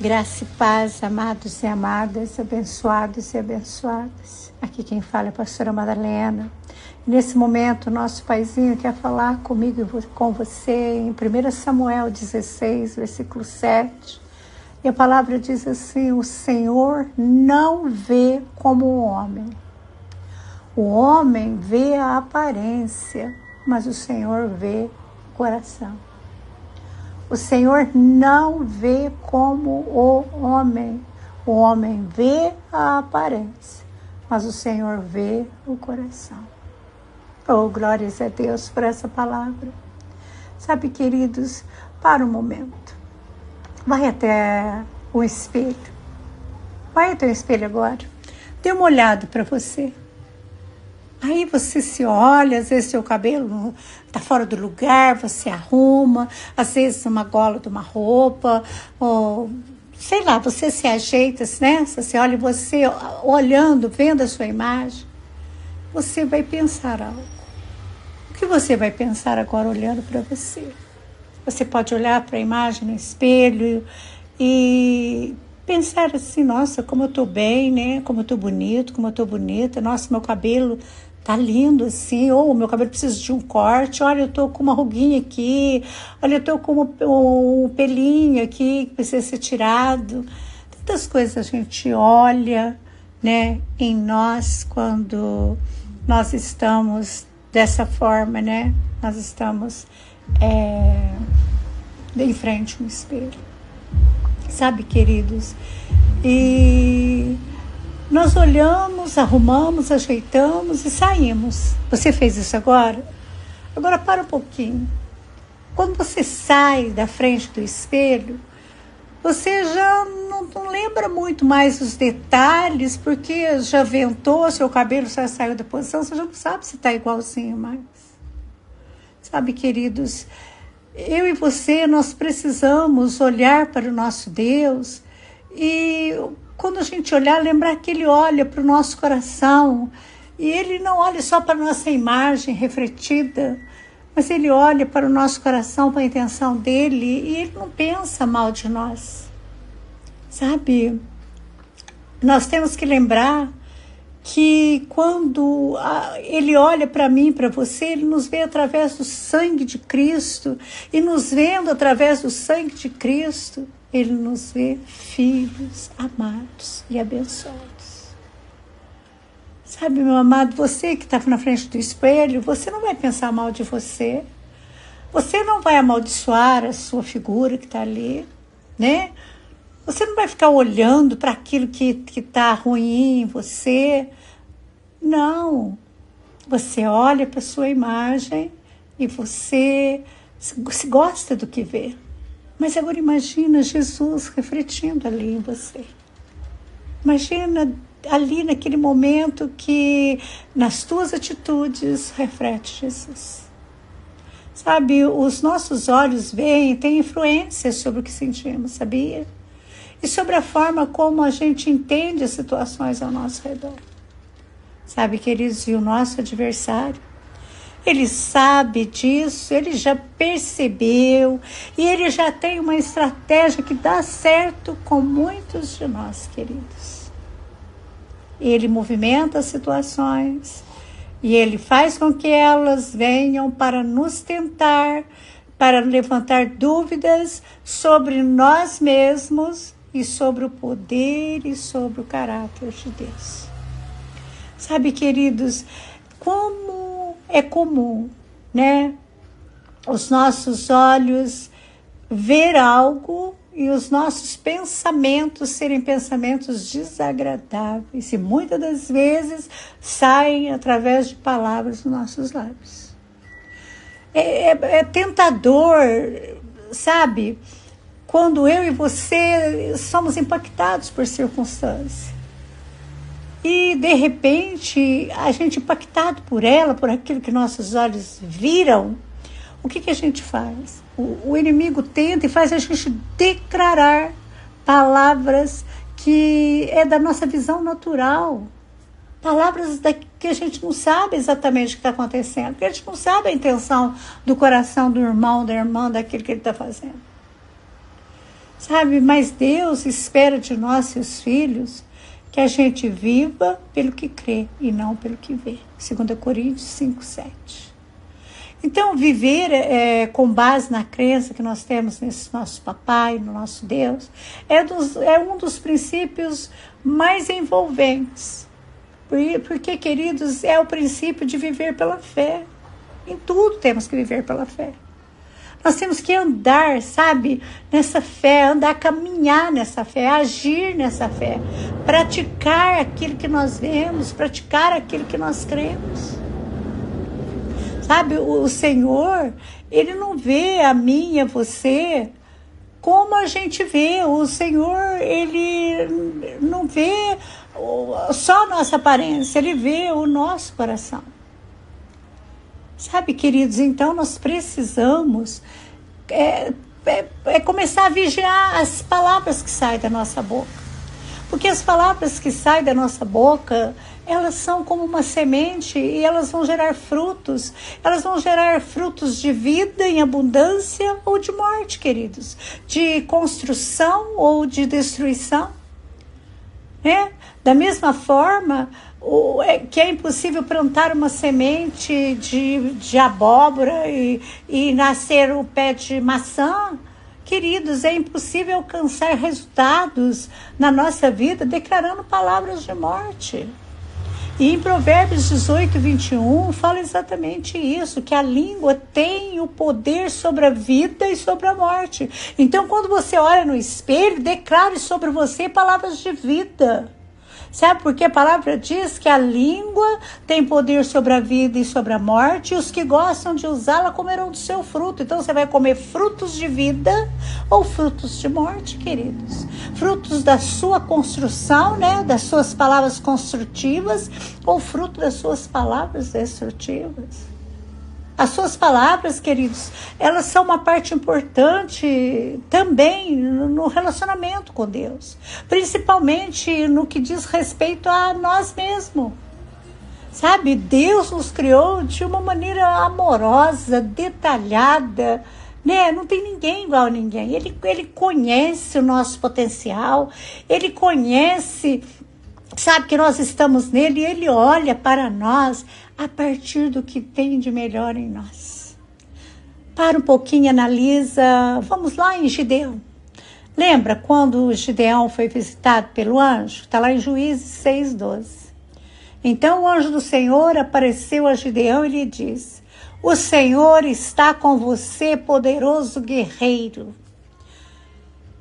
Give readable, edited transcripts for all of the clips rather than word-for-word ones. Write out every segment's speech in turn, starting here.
Graça e paz, amados e amadas, abençoados e abençoadas. Aqui quem fala é a pastora Madalena. Nesse momento, o nosso paizinho quer falar comigo e com você em 1 Samuel 16, versículo 7. E a palavra diz assim: o Senhor não vê como o homem. O homem vê a aparência, mas o Senhor vê o coração. O Senhor não vê como o homem vê a aparência, mas o Senhor vê o coração. Oh, glórias a Deus por essa palavra. Sabe, queridos, para um momento, vai até o espelho. Vai até o espelho agora. Dê uma olhada para você. Aí você se olha, às vezes seu cabelo está fora do lugar, você arruma, às vezes uma gola de uma roupa, ou sei lá, você se ajeita, né? Você olha, você olhando, vendo a sua imagem, você vai pensar algo. O que você vai pensar agora olhando para você? Você pode olhar para a imagem no espelho e pensar assim: nossa, como eu estou bem, né? Como eu estou bonito, como eu estou bonita. Nossa, meu cabelo tá lindo assim. Ou meu cabelo precisa de um corte. Olha, eu estou com uma ruguinha aqui. Olha, eu estou com um pelinho aqui que precisa ser tirado. Tantas coisas a gente olha, né, em nós quando nós estamos dessa forma, né? Nós estamos em frente a um espelho. Sabe, queridos? E nós olhamos, arrumamos, ajeitamos e saímos. Você fez isso agora? Agora para um pouquinho. Quando você sai da frente do espelho, você já não lembra muito mais os detalhes, porque já ventou, seu cabelo já saiu da posição, você já não sabe se está igualzinho mais. Sabe, queridos, eu e você, nós precisamos olhar para o nosso Deus e quando a gente olhar, lembrar que Ele olha para o nosso coração e Ele não olha só para a nossa imagem refletida, mas Ele olha para o nosso coração, para a intenção dEle e Ele não pensa mal de nós. Sabe, nós temos que lembrar que quando Ele olha para mim, para você, Ele nos vê através do sangue de Cristo, e nos vendo através do sangue de Cristo, Ele nos vê filhos amados e abençoados. Sabe, meu amado, você que está na frente do espelho, você não vai pensar mal de você, você não vai amaldiçoar a sua figura que está ali, né? Você não vai ficar olhando para aquilo que está ruim em você. Não. Você olha para a sua imagem e você se gosta do que vê. Mas agora imagina Jesus refletindo ali em você. Imagina ali naquele momento que nas tuas atitudes reflete Jesus. Sabe, os nossos olhos veem, têm influência sobre o que sentimos, sabia? E sobre a forma como a gente entende as situações ao nosso redor. Sabe, queridos, e o nosso adversário, ele sabe disso, ele já percebeu e ele já tem uma estratégia que dá certo com muitos de nós, queridos. Ele movimenta as situações e ele faz com que elas venham para nos tentar, para levantar dúvidas sobre nós mesmos e sobre o poder e sobre o caráter de Deus. Sabe, queridos, como é comum, né, os nossos olhos ver algo e os nossos pensamentos serem pensamentos desagradáveis e muitas das vezes saem através de palavras dos nossos lábios. É tentador, sabe, quando eu e você somos impactados por circunstâncias. E, de repente, a gente impactado por ela, por aquilo que nossos olhos viram, o que a gente faz? O inimigo tenta e faz a gente declarar palavras que é da nossa visão natural. Palavras que a gente não sabe exatamente o que está acontecendo, porque a gente não sabe a intenção do coração do irmão, da irmã, daquilo que ele está fazendo. sabe? Mas Deus espera de nós, seus filhos, que a gente viva pelo que crê e não pelo que vê. 2 Coríntios 5:7. Então, viver com base na crença que nós temos nesse nosso papai, no nosso Deus, é um dos princípios mais envolventes. Porque, queridos, é o princípio de viver pela fé. Em tudo temos que viver pela fé. Nós temos que andar, sabe, nessa fé, caminhar nessa fé, agir nessa fé, praticar aquilo que nós vemos, praticar aquilo que nós cremos. Sabe, o Senhor, Ele não vê a mim e a você como a gente vê. O Senhor, Ele não vê só a nossa aparência, Ele vê o nosso coração. Sabe, queridos, então nós precisamos começar a vigiar as palavras que saem da nossa boca. Porque as palavras que saem da nossa boca, elas são como uma semente e elas vão gerar frutos. Elas vão gerar frutos de vida em abundância ou de morte, queridos. De construção ou de destruição. Da mesma forma que é impossível plantar uma semente de abóbora e nascer o pé de maçã, queridos, é impossível alcançar resultados na nossa vida declarando palavras de morte. E em Provérbios 18:21 fala exatamente isso, que a língua tem o poder sobre a vida e sobre a morte. Então, quando você olha no espelho, declare sobre você palavras de vida. Sabe por que a palavra diz que a língua tem poder sobre a vida e sobre a morte, e os que gostam de usá-la comerão do seu fruto. Então você vai comer frutos de vida ou frutos de morte, queridos. Frutos da sua construção, das suas palavras construtivas, ou fruto das suas palavras destrutivas. As suas palavras, queridos, elas são uma parte importante também no relacionamento com Deus. Principalmente no que diz respeito a nós mesmos. Sabe, Deus nos criou de uma maneira amorosa, detalhada, Não tem ninguém igual a ninguém. Ele conhece o nosso potencial, Ele conhece, sabe que nós estamos nele, e Ele olha para nós a partir do que tem de melhor em nós. Para um pouquinho, analisa. Vamos lá em Gideão. Lembra quando Gideão foi visitado pelo anjo? Está lá em Juízes 6:12. Então o anjo do Senhor apareceu a Gideão e lhe disse: o Senhor está com você, poderoso guerreiro.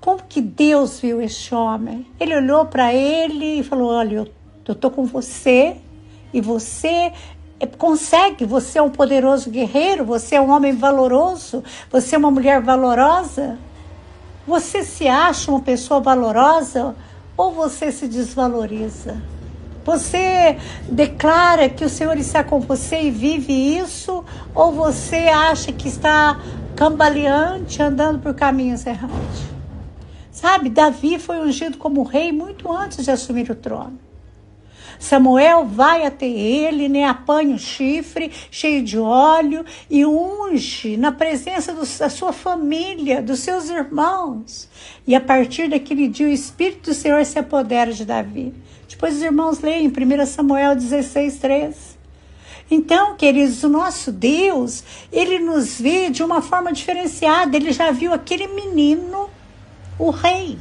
Como que Deus viu este homem? Ele olhou para ele e falou: olha, eu estou com você e você consegue, você é um poderoso guerreiro, você é um homem valoroso, você é uma mulher valorosa. Você se acha uma pessoa valorosa ou você se desvaloriza? Você declara que o Senhor está com você e vive isso, ou você acha que está cambaleante, andando por caminhos errantes? Sabe, Davi foi ungido como rei muito antes de assumir o trono. Samuel vai até ele, apanha o chifre cheio de óleo e unge na presença da sua família, dos seus irmãos. E a partir daquele dia o Espírito do Senhor se apodera de Davi. Depois os irmãos leem 1 Samuel 16:3. Então, queridos, o nosso Deus, Ele nos vê de uma forma diferenciada. Ele já viu aquele menino, o rei.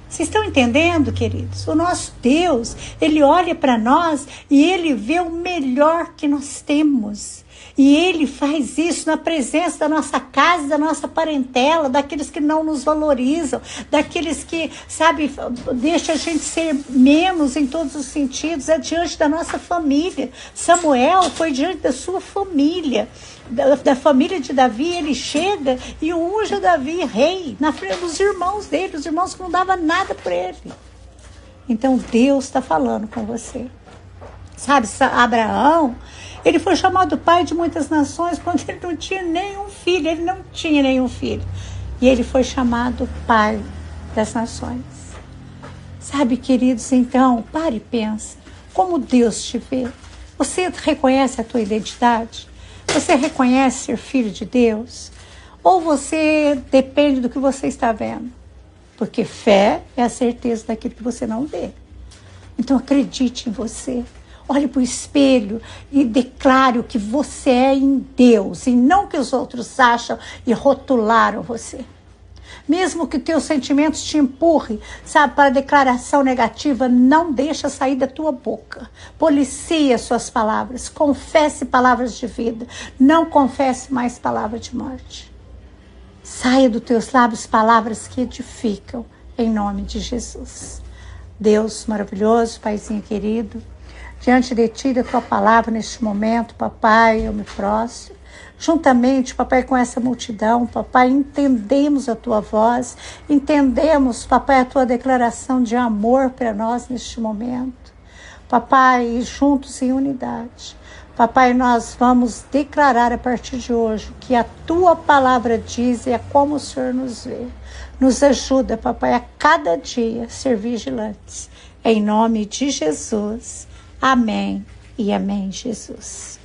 Vocês estão entendendo, queridos? O nosso Deus, Ele olha para nós e Ele vê o melhor que nós temos. E Ele faz isso na presença da nossa casa, da nossa parentela, daqueles que não nos valorizam, daqueles que, sabe, deixam a gente ser menos em todos os sentidos, diante da nossa família. Samuel foi diante da sua família, da família de Davi. Ele chega e unge Davi rei, na frente dos irmãos dele, os irmãos que não davam nada por ele. Então Deus está falando com você. Sabe, Abraão, ele foi chamado pai de muitas nações quando ele não tinha nenhum filho. Ele não tinha nenhum filho. E ele foi chamado pai das nações. Sabe, queridos, então, pare e pensa. Como Deus te vê? Você reconhece a tua identidade? Você reconhece ser filho de Deus? ou você depende do que você está vendo? Porque fé é a certeza daquilo que você não vê. Então acredite em você. Olhe para o espelho e declare o que você é em Deus, e não o que os outros acham e rotularam você. Mesmo que teus sentimentos te empurrem, sabe, para a declaração negativa, não deixa sair da tua boca. Policia suas palavras, confesse palavras de vida, não confesse mais palavras de morte. Saia dos teus lábios palavras que edificam, em nome de Jesus. Deus maravilhoso, Paizinho querido, diante de Ti, da Tua palavra neste momento, Papai, eu me prostro. Juntamente, Papai, com essa multidão, Papai, entendemos a Tua voz, entendemos, Papai, a Tua declaração de amor para nós neste momento. Papai, juntos em unidade. Papai, nós vamos declarar a partir de hoje o que a Tua palavra diz e é como o Senhor nos vê. Nos ajuda, Papai, a cada dia ser vigilantes. Em nome de Jesus. Amém e amém, Jesus.